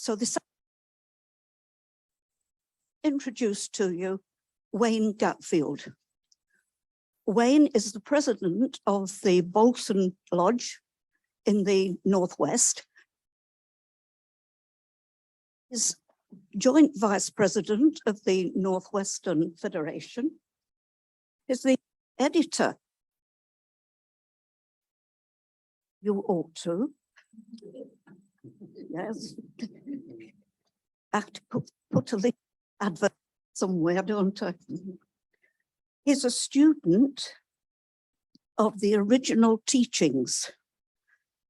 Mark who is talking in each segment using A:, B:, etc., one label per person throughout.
A: So this introduce to you Wayne Gatfield. Wayne is the president of the Bolton Lodge in the Northwest. He's joint vice president of the Northwestern Federation. Is the editor. You ought to. Yes. I have to put a little advert somewhere, don't I? He's a student of the original teachings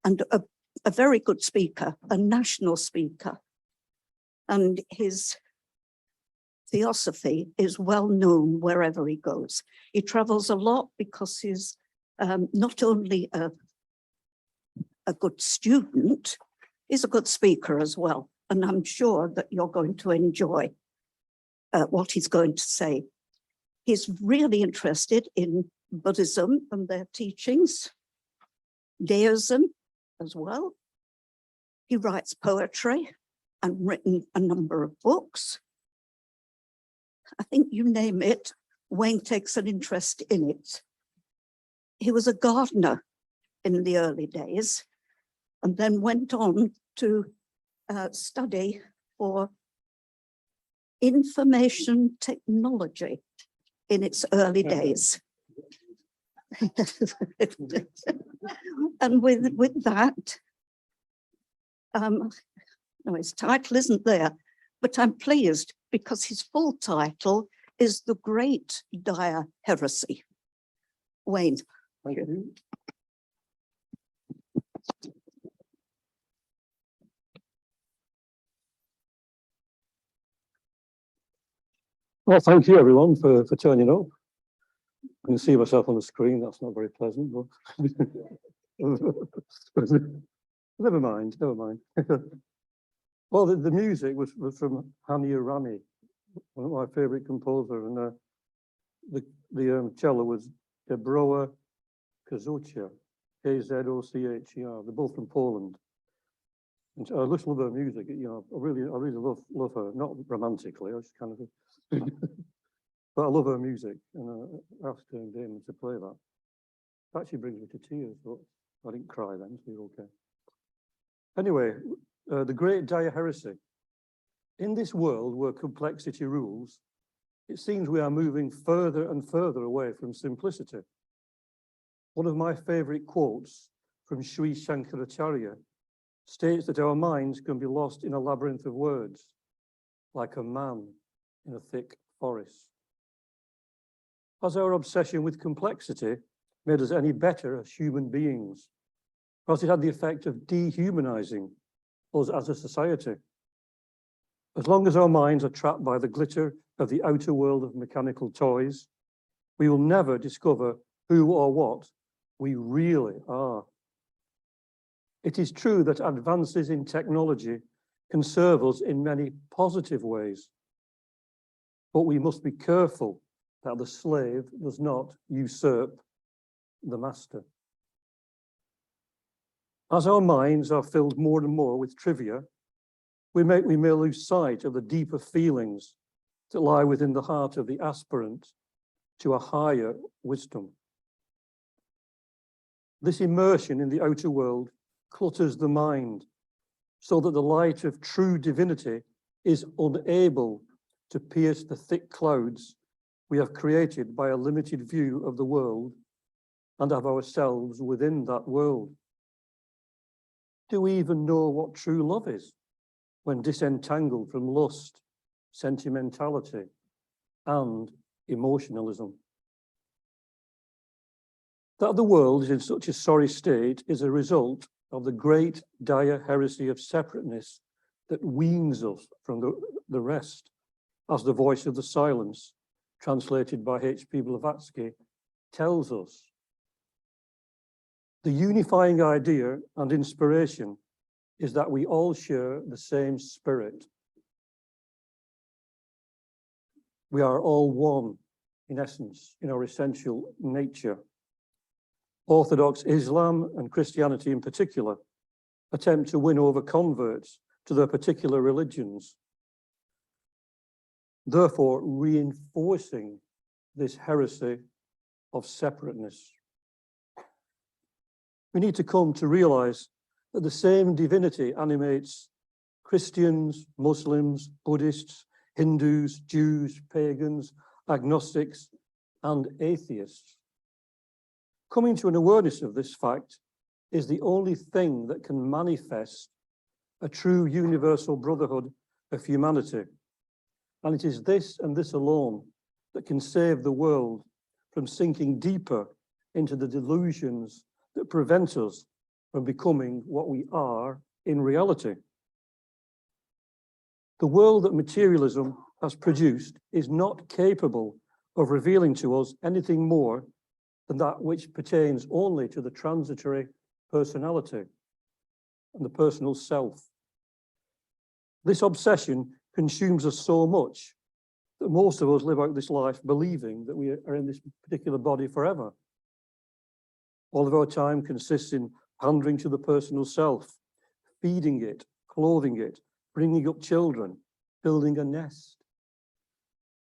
A: and a very good speaker, a national speaker. And his theosophy is well known wherever he goes. He travels a lot because he's not only a good student, he's a good speaker as well. And I'm sure that you're going to enjoy what he's going to say. He's really interested in Buddhism and their teachings, deism as well. He writes poetry and written a number of books. I think you name it, Wayne takes an interest in it. He was a gardener in the early days and then went on to study for information technology in its early days. And with that, no, his title isn't there, but I'm pleased because his full title is The Great Dire Heresy. Wayne.
B: Thank you. Well, thank you everyone for turning up. I can see myself on the screen, that's not very pleasant, but never mind. Well, the music was from Hani Rami, one of my favourite composers, and the cello was Debrowa Kazucha, K-Z-O-C-H-E-R. They're both from Poland. And I just love her music. You know, I really love her. Not romantically, I just kind of, but I love her music, and I asked Damon to play that. It actually brings me to tears, but I didn't cry then, so you're okay. Anyway, the Great Dire Heresy. In this world where complexity rules, it seems we are moving further and further away from simplicity. One of my favorite quotes from Sri Shankaracharya states that our minds can be lost in a labyrinth of words, like a man in a thick forest. Has our obsession with complexity made us any better as human beings? Or has it had the effect of dehumanizing us as a society? As long as our minds are trapped by the glitter of the outer world of mechanical toys, we will never discover who or what we really are. It is true that advances in technology can serve us in many positive ways, but we must be careful that the slave does not usurp the master. As our minds are filled more and more with trivia, we may lose sight of the deeper feelings that lie within the heart of the aspirant to a higher wisdom. This immersion in the outer world clutters the mind so that the light of true divinity is unable to pierce the thick clouds we have created by a limited view of the world and of ourselves within that world. Do we even know what true love is when disentangled from lust, sentimentality, and emotionalism? That the world is in such a sorry state is a result of the great dire heresy of separateness that weans us from the rest, as the voice of the silence, translated by H.P. Blavatsky, tells us. The unifying idea and inspiration is that we all share the same spirit. We are all one, in essence, in our essential nature. Orthodox Islam and Christianity in particular attempt to win over converts to their particular religions, therefore reinforcing this heresy of separateness. We need to come to realize that the same divinity animates Christians, Muslims, Buddhists, Hindus, Jews, pagans, agnostics, and atheists. Coming to an awareness of this fact is the only thing that can manifest a true universal brotherhood of humanity. And it is this and this alone that can save the world from sinking deeper into the delusions that prevent us from becoming what we are in reality. The world that materialism has produced is not capable of revealing to us anything more than that which pertains only to the transitory personality and the personal self. This obsession consumes us so much that most of us live out this life believing that we are in this particular body forever. All of our time consists in pandering to the personal self, feeding it, clothing it, bringing up children, building a nest,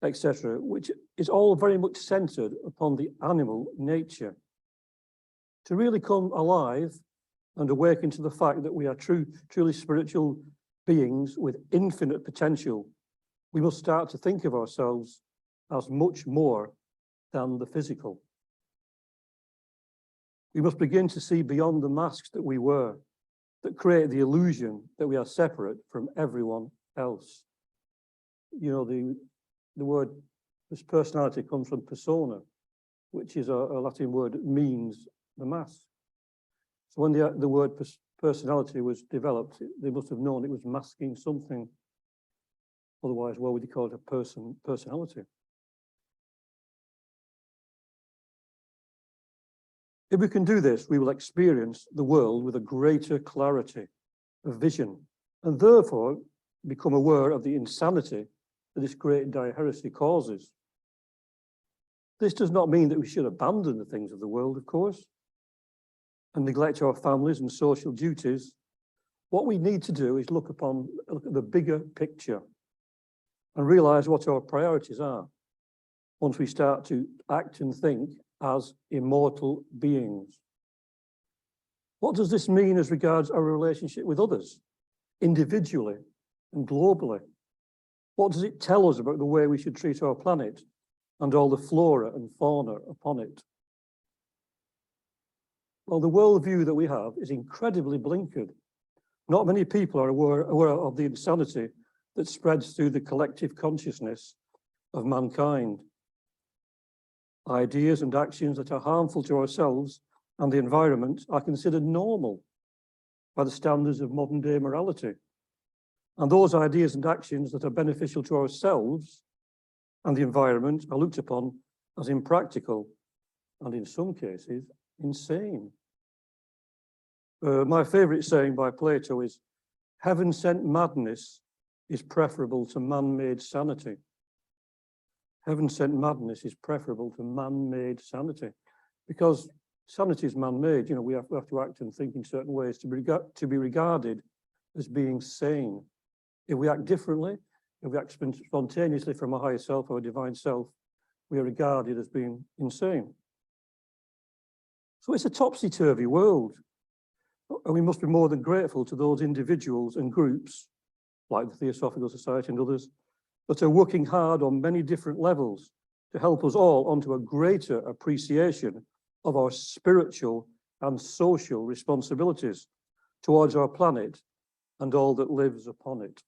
B: etc., which is all very much centered upon the animal nature. To really come alive and awaken to the fact that we are truly spiritual beings with infinite potential, we must start to think of ourselves as much more than the physical. We must begin to see beyond the masks that we wear, that create the illusion that we are separate from everyone else. You know, the word, this personality comes from persona, which is a Latin word that means the mask. So when the word personality was developed, they must have known it was masking something. Otherwise, why would you call it a personality? If we can do this, we will experience the world with a greater clarity of vision, and therefore become aware of the insanity that this great dire heresy causes. This does not mean that we should abandon the things of the world, of course, and neglect our families and social duties. What we need to do is look at the bigger picture and realize what our priorities are once we start to act and think as immortal beings. What does this mean as regards our relationship with others, individually and globally? What does it tell us about the way we should treat our planet and all the flora and fauna upon it? Well, the worldview that we have is incredibly blinkered. Not many people are aware of the insanity that spreads through the collective consciousness of mankind. Ideas and actions that are harmful to ourselves and the environment are considered normal by the standards of modern day morality. And those ideas and actions that are beneficial to ourselves and the environment are looked upon as impractical and in some cases insane. My favorite saying by Plato is, "Heaven-sent madness is preferable to man-made sanity." Heaven-sent madness is preferable to man-made sanity, because sanity is man-made. You know, we have to act and think in certain ways to be regarded as being sane. If we act differently, if we act spontaneously from a higher self or a divine self, we are regarded as being insane. So it's a topsy-turvy world, and we must be more than grateful to those individuals and groups, like the Theosophical Society and others, that are working hard on many different levels to help us all onto a greater appreciation of our spiritual and social responsibilities towards our planet and all that lives upon it.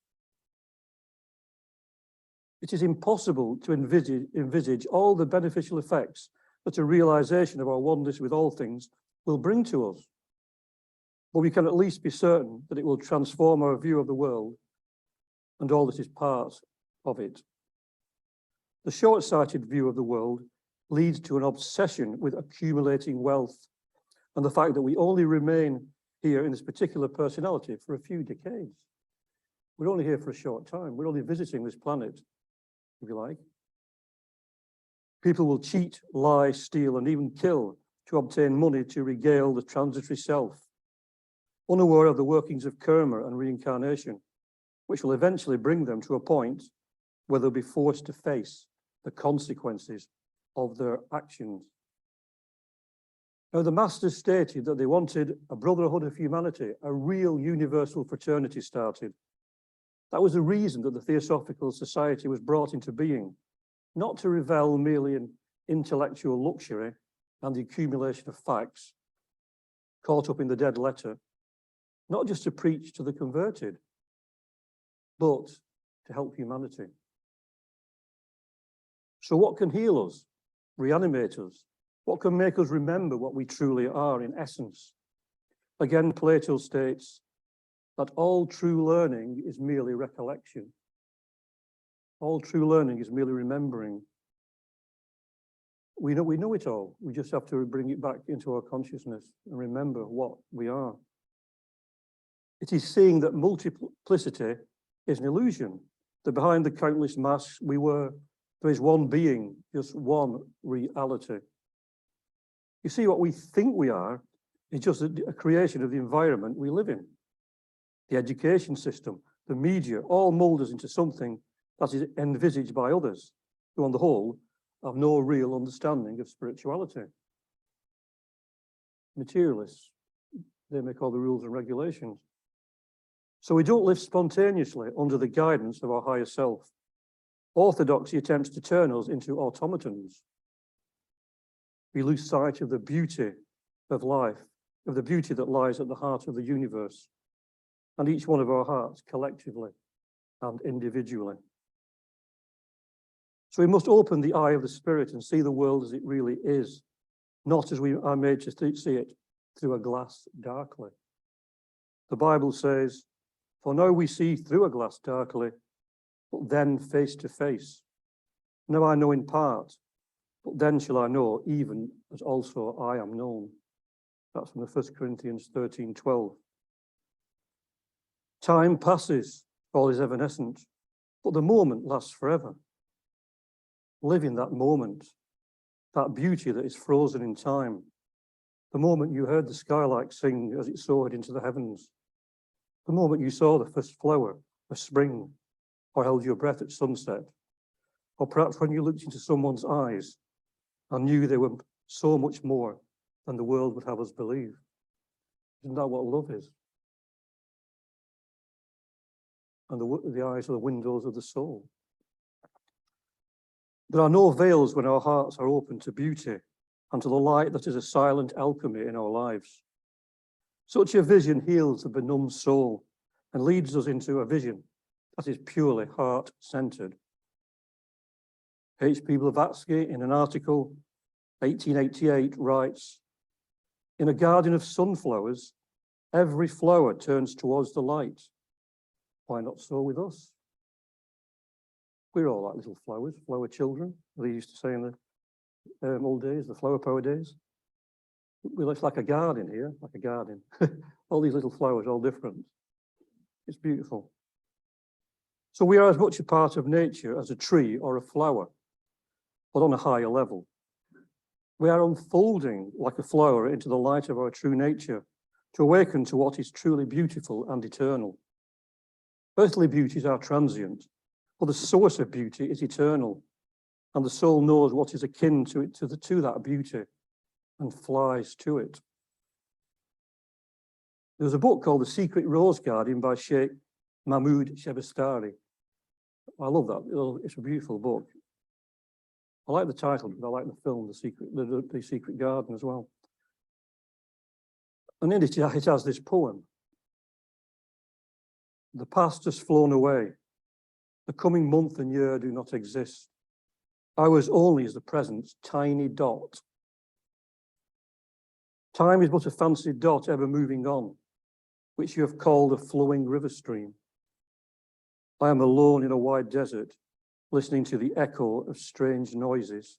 B: It is impossible to envisage all the beneficial effects that a realization of our oneness with all things will bring to us. But we can at least be certain that it will transform our view of the world and all that is part of it. The short-sighted view of the world leads to an obsession with accumulating wealth and the fact that we only remain here in this particular personality for a few decades. We're only here for a short time. We're only visiting this planet, if you like. People will cheat, lie, steal, and even kill to obtain money to regale the transitory self, unaware of the workings of karma and reincarnation, which will eventually bring them to a point where they'll be forced to face the consequences of their actions. Now, the masters stated that they wanted a brotherhood of humanity, a real universal fraternity started. That was the reason that the Theosophical Society was brought into being, not to revel merely in intellectual luxury and the accumulation of facts caught up in the dead letter, not just to preach to the converted, but to help humanity. So what can heal us, reanimate us? What can make us remember what we truly are in essence? Again, Plato states that all true learning is merely recollection. All true learning is merely remembering. We know it all. We just have to bring it back into our consciousness and remember what we are. It is seeing that multiplicity is an illusion, that behind the countless masks there is one being, just one reality. You see, what we think we are is just a creation of the environment we live in. The education system, the media, all mold us into something that is envisaged by others, who on the whole have no real understanding of spirituality. Materialists, they make all the rules and regulations. So we don't live spontaneously under the guidance of our higher self. Orthodoxy attempts to turn us into automatons. We lose sight of the beauty of life, of the beauty that lies at the heart of the universe, and each one of our hearts collectively and individually. So we must open the eye of the spirit and see the world as it really is, not as we are made to see it through a glass darkly. The Bible says, "For now we see through a glass darkly, but then face to face. Now I know in part, but then shall I know, even as also I am known." That's from the 1 Corinthians 13:12. Time passes, all is evanescent, but the moment lasts forever. Live in that moment, that beauty that is frozen in time. The moment you heard the skylark sing as it soared into the heavens. The moment you saw the first flower of spring, or held your breath at sunset, or perhaps when you looked into someone's eyes and knew they were so much more than the world would have us believe. Isn't that what love is? And the eyes are the windows of the soul. There are no veils when our hearts are open to beauty and to the light that is a silent alchemy in our lives. Such a vision heals the benumbed soul and leads us into a vision that is purely heart-centered. H.P. Blavatsky, in an article, 1888, writes, "In a garden of sunflowers, every flower turns towards the light. Why not so with us? We're all like little flowers, flower children," they used to say in the old days, the flower power days. It's like a garden here, like a garden. All these little flowers, all different. It's beautiful. So we are as much a part of nature as a tree or a flower, but on a higher level. We are unfolding like a flower into the light of our true nature, to awaken to what is truly beautiful and eternal. Earthly beauties are transient, but the source of beauty is eternal, and the soul knows what is akin to that beauty and flies to it. There's a book called The Secret Rose Garden by Sheikh Mahmoud Shebestari. I love that. It's a beautiful book. I like the title, but I like the film, The Secret Garden as well. And in it has this poem. The past has flown away. The coming month and year do not exist. Ours only is the present's tiny dot. Time is but a fancied dot ever moving on, which you have called a flowing river stream. I am alone in a wide desert, listening to the echo of strange noises.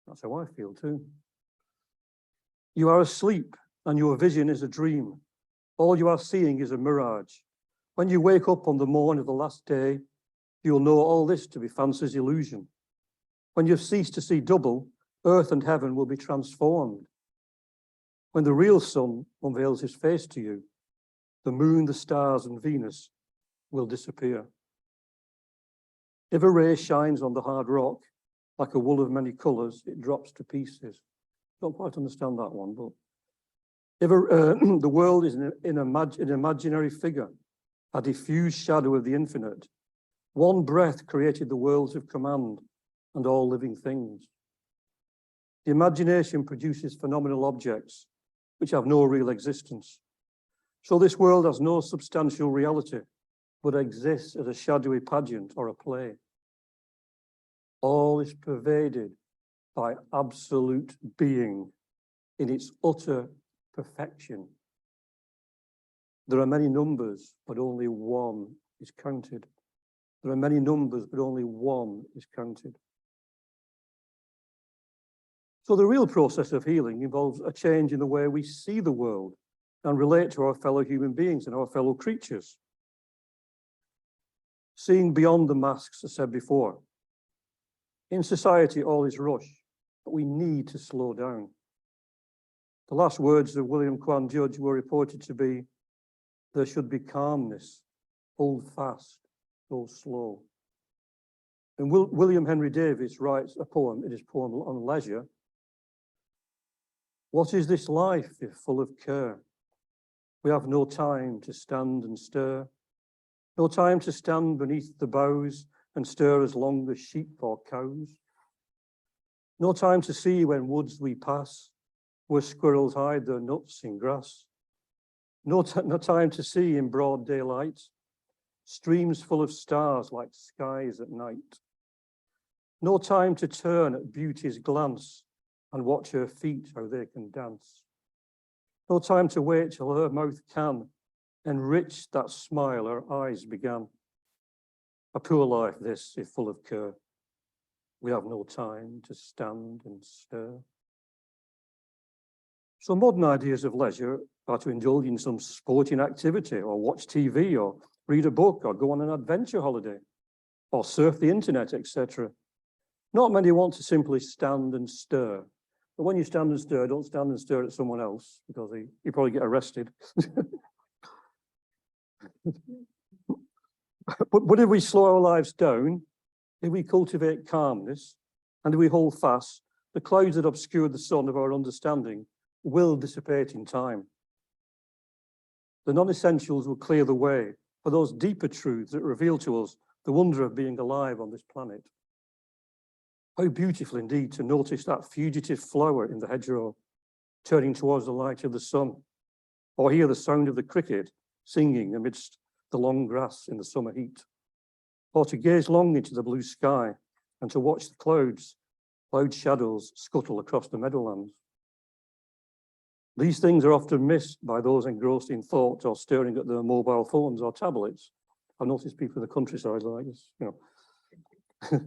B: That's how I feel too. You are asleep and your vision is a dream. All you are seeing is a mirage. When you wake up on the morn of the last day, you'll know all this to be fancy's illusion. When you've ceased to see double, earth and heaven will be transformed. When the real sun unveils his face to you, the moon, the stars, and Venus will disappear. If a ray shines on the hard rock, like a wool of many colors, it drops to pieces. Don't quite understand that one, but if the world is an imaginary figure, a diffused shadow of the infinite, one breath created the worlds of command and all living things. The imagination produces phenomenal objects which have no real existence. So this world has no substantial reality, but exists as a shadowy pageant or a play. All is pervaded by absolute being in its utter perfection. There are many numbers, but only one is counted. There are many numbers, but only one is counted. So the real process of healing involves a change in the way we see the world and relate to our fellow human beings and our fellow creatures. Seeing beyond the masks, as said before. In society, all is rush, but we need to slow down. The last words of William Quan Judge were reported to be, there should be calmness, hold fast, go slow. And William Henry Davies writes a poem in his poem on leisure. What is this life if full of care? We have no time to stand and stir, no time to stand beneath the boughs and stir as long as sheep or cows. No time to see when woods we pass, where squirrels hide their nuts in grass. No time to see in broad daylight, streams full of stars like skies at night. No time to turn at beauty's glance and watch her feet how they can dance. No time to wait till her mouth can enrich that smile her eyes began. A poor life this, if full of care. We have no time to stand and stir. So modern ideas of leisure are to indulge in some sporting activity or watch TV or read a book or go on an adventure holiday or surf the internet, etc. Not many want to simply stand and stir. But when you stand and stir, don't stand and stare at someone else because you probably get arrested. But if we slow our lives down, if we cultivate calmness, and if we hold fast, the clouds that obscure the sun of our understanding will dissipate in time. The non-essentials will clear the way for those deeper truths that reveal to us the wonder of being alive on this planet. How beautiful indeed to notice that fugitive flower in the hedgerow, turning towards the light of the sun, or hear the sound of the cricket singing amidst the long grass in the summer heat, or to gaze long into the blue sky and to watch the cloud shadows scuttle across the meadowlands. These things are often missed by those engrossed in thought or staring at their mobile phones or tablets. I've noticed people in the countryside like this, you know.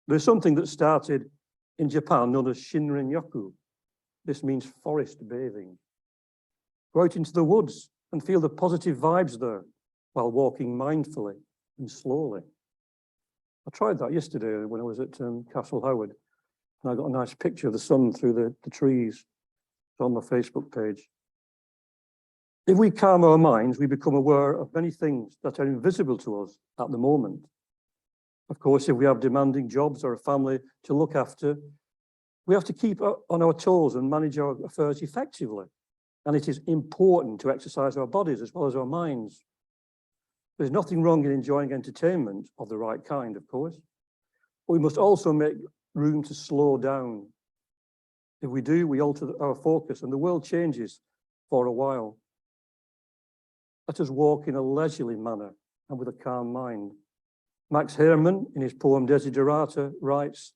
B: There's something that started in Japan known as Shinrin-yoku. This means forest bathing. Go out into the woods and feel the positive vibes there while walking mindfully and slowly. I tried that yesterday when I was at Castle Howard, and I got a nice picture of the sun through the trees. It's on my Facebook page. If we calm our minds, we become aware of many things that are invisible to us at the moment. Of course, if we have demanding jobs or a family to look after, we have to keep on our toes and manage our affairs effectively. And it is important to exercise our bodies as well as our minds. There's nothing wrong in enjoying entertainment of the right kind, of course. But we must also make room to slow down. If we do, we alter our focus and the world changes for a while. Let us walk in a leisurely manner and with a calm mind. Max Herrmann, in his poem Desiderata, writes,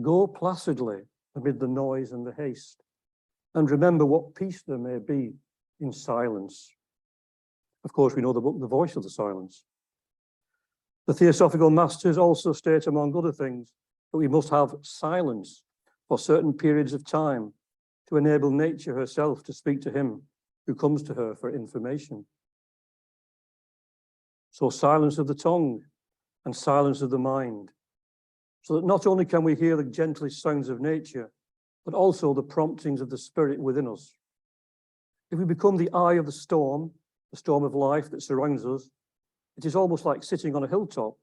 B: "Go placidly amid the noise and the haste, and remember what peace there may be in silence." Of course, we know the book, The Voice of the Silence. The Theosophical masters also state, among other things, that we must have silence for certain periods of time to enable nature herself to speak to him who comes to her for information. So silence of the tongue and silence of the mind, so that not only can we hear the gentlest sounds of nature, but also the promptings of the spirit within us. If we become the eye of the storm of life that surrounds us, It is almost like sitting on a hilltop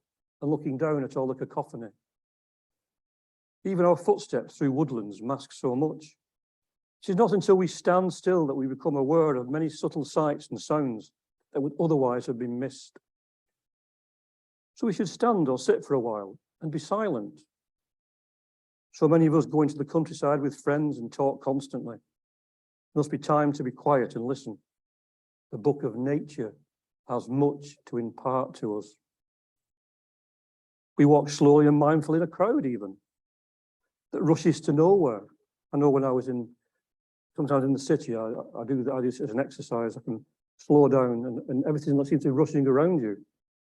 B: and looking down at all the cacophony. Even our footsteps through woodlands mask so much. It is not until we stand still that we become aware of many subtle sights and sounds that would otherwise have been missed. So we should stand or sit for a while and be silent. So many of us go into the countryside with friends and talk constantly. There must be time to be quiet and listen. The book of nature has much to impart to us. We walk slowly and mindfully in a crowd even, that rushes to nowhere. I know when I was sometimes in the city, I do this as an exercise. I can slow down and everything seems to be rushing around you.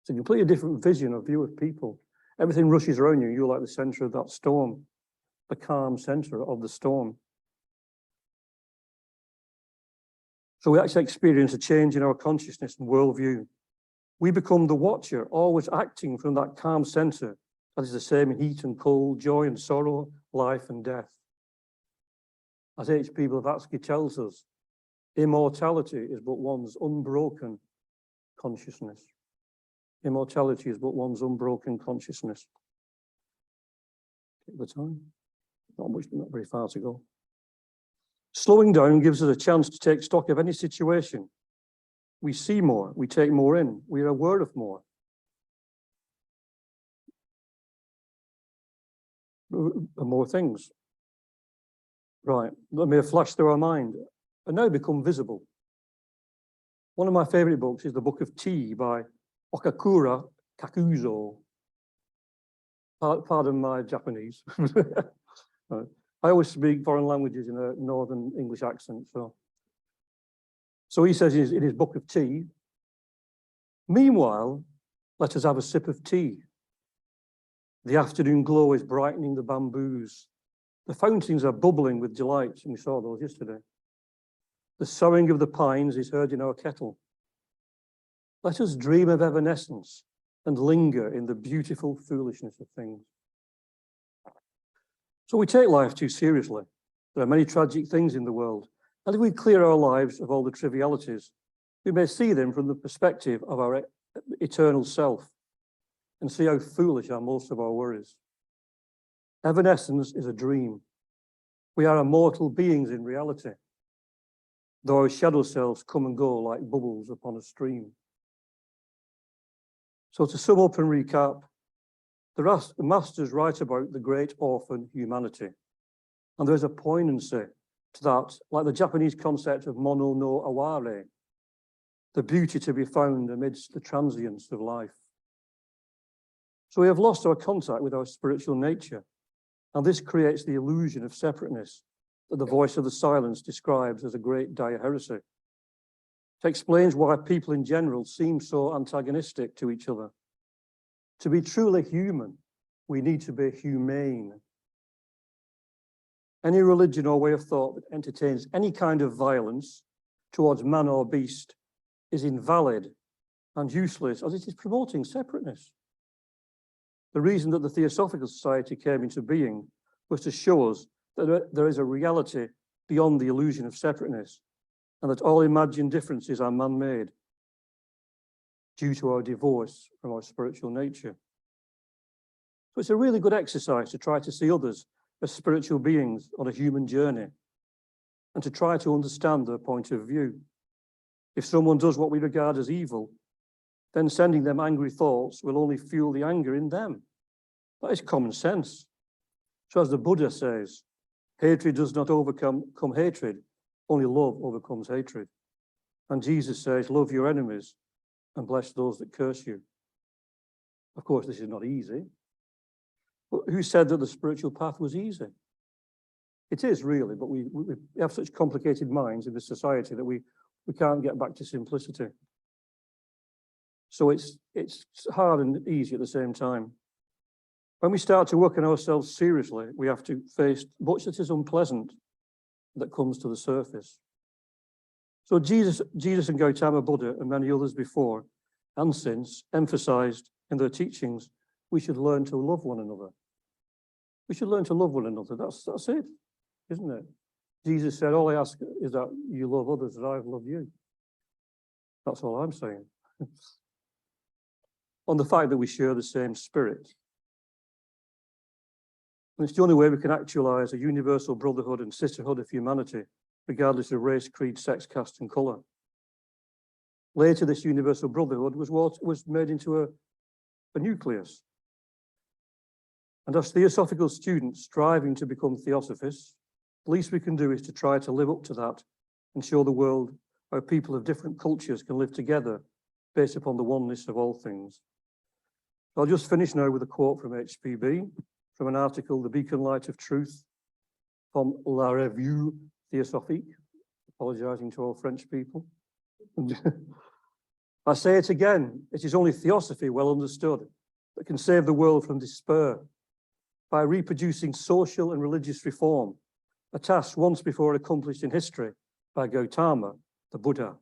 B: It's a completely different vision or view of people. Everything rushes around you. You're like the center of that storm, the calm center of the storm. So we actually experience a change in our consciousness and worldview. We become the watcher, always acting from that calm center that is the same in heat and cold, joy and sorrow, life and death. As H.P. Blavatsky tells us, immortality is but one's unbroken consciousness. Immortality is but one's unbroken consciousness. Take the time. Not very far to go. Slowing down gives us a chance to take stock of any situation. We see more, we take more in, we are aware of more. More things. Right, that may have flashed through our mind and now become visible. One of my favorite books is the Book of Tea by Okakura Kakuzo. Pardon my Japanese. I always speak foreign languages in a Northern English accent. So he says in his Book of Tea, meanwhile, let us have a sip of tea. The afternoon glow is brightening the bamboos. The fountains are bubbling with delight, and we saw those yesterday. The soughing of the pines is heard in our kettle. Let us dream of evanescence and linger in the beautiful foolishness of things. So we take life too seriously. There are many tragic things in the world, and if we clear our lives of all the trivialities, we may see them from the perspective of our eternal self and see how foolish are most of our worries. Evanescence is a dream. We are immortal beings in reality, though our shadow selves come and go like bubbles upon a stream. So to sum up and recap, the masters write about the great orphan humanity. And there's a poignancy to that, like the Japanese concept of mono no aware, the beauty to be found amidst the transience of life. So we have lost our contact with our spiritual nature, and this creates the illusion of separateness that the voice of the silence describes as a great dire heresy. It explains why people in general seem so antagonistic to each other. To be truly human, we need to be humane. Any religion or way of thought that entertains any kind of violence towards man or beast is invalid and useless, as it is promoting separateness. The reason that the Theosophical Society came into being was to show us that there is a reality beyond the illusion of separateness, and that all imagined differences are man-made due to our divorce from our spiritual nature. So it's a really good exercise to try to see others as spiritual beings on a human journey and to try to understand their point of view. If someone does what we regard as evil, then sending them angry thoughts will only fuel the anger in them. That is common sense. So as the Buddha says, hatred does not overcome hatred, only love overcomes hatred. And Jesus says, love your enemies and bless those that curse you. Of course, this is not easy. But who said that the spiritual path was easy? It is really, but we have such complicated minds in this society that we can't get back to simplicity. So it's hard and easy at the same time. When we start to work on ourselves seriously, we have to face much that is unpleasant that comes to the surface. So Jesus and Gautama Buddha and many others before and since emphasized in their teachings, we should learn to love one another. We should learn to love one another. That's it, isn't it? Jesus said, all I ask is that you love others as I've loved you. That's all I'm saying. on the fact that we share the same spirit. And it's the only way we can actualize a universal brotherhood and sisterhood of humanity, regardless of race, creed, sex, caste, and color. Later, this universal brotherhood was made into a nucleus. And as Theosophical students striving to become Theosophists, the least we can do is to try to live up to that and show the world how people of different cultures can live together based upon the oneness of all things. I'll just finish now with a quote from HPB, from an article, The Beacon Light of Truth, from La Revue Theosophique, apologizing to all French people. I say it again, it is only Theosophy well understood that can save the world from despair by reproducing social and religious reform, a task once before accomplished in history by Gautama, the Buddha,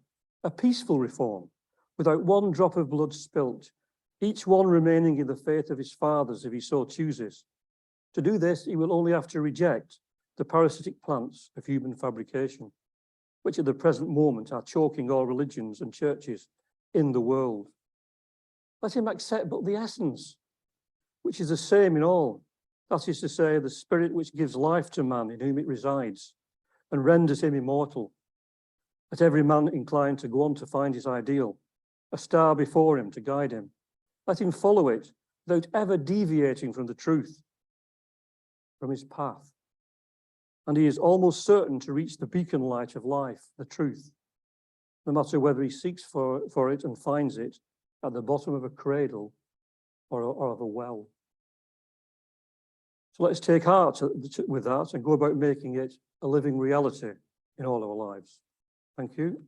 B: a peaceful reform without one drop of blood spilt, each one remaining in the faith of his fathers if he so chooses. To do this, he will only have to reject the parasitic plants of human fabrication, which at the present moment are choking all religions and churches in the world. Let him accept but the essence, which is the same in all. That is to say, the spirit which gives life to man in whom it resides and renders him immortal. Let every man inclined to go on to find his ideal, a star before him to guide him. Let him follow it without ever deviating from the truth, from his path. And he is almost certain to reach the beacon light of life, the truth, no matter whether he seeks for it and finds it at the bottom of a cradle or of a well. So let's take heart with that and go about making it a living reality in all our lives. Thank you.